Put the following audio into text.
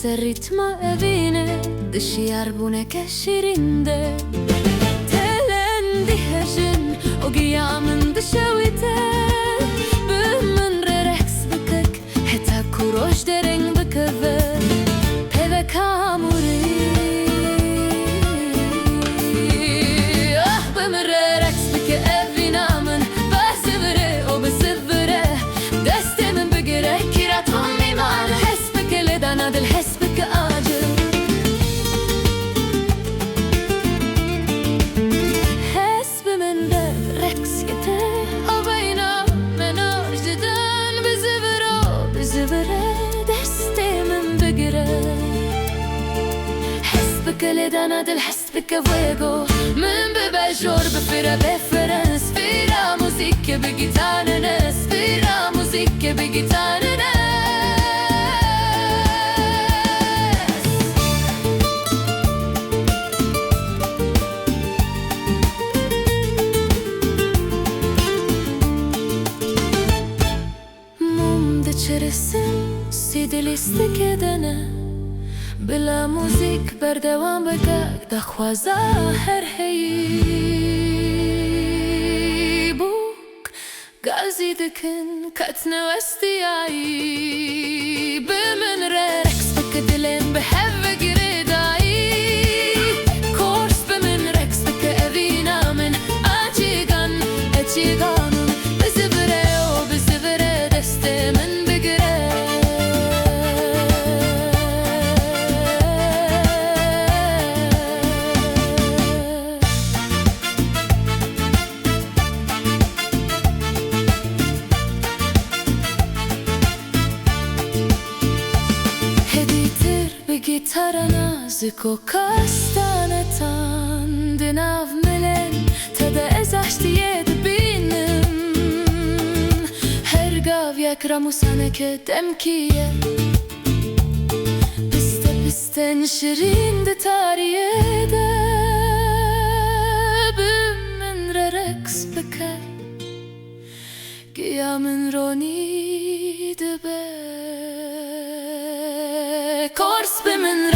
ritma evine dışı yarbuneke şirinde Telendi hejin o gıyamın dışavite Bümün rereks bıkık heta kuroş dereng bıkıvı Peve kamuri Ah bümün rereks bıkı evinamın Basıvırı o basıvırı Destemin bıgıre kirat on miman Dana del hesbek acı Hesbimin de reks yete Avayna menar jiden Bizivire destemin begire Hesbek le dana del hesbek vego Min bebejor befire beferens Fira musike begitarnes Fira musike begitarnes چرسم سیدلیست کدنه بلا موزیک بردوام بگک دخوازه هر هی بوک گازی دکن کتن وستی آیی بمن رکس بک دلن به هف گردایی کورس بمن رکس بک اوینا من آچیگان اچیگانم بزبره و بزبره دسته من Gitara nazik o kastanetan Dinav melen Tada ezaştiye de benim Her gav yakra musaneke demkiye Pisten şirin de tariye de Bümün rereks beke Giyamin roni de be Kors bemin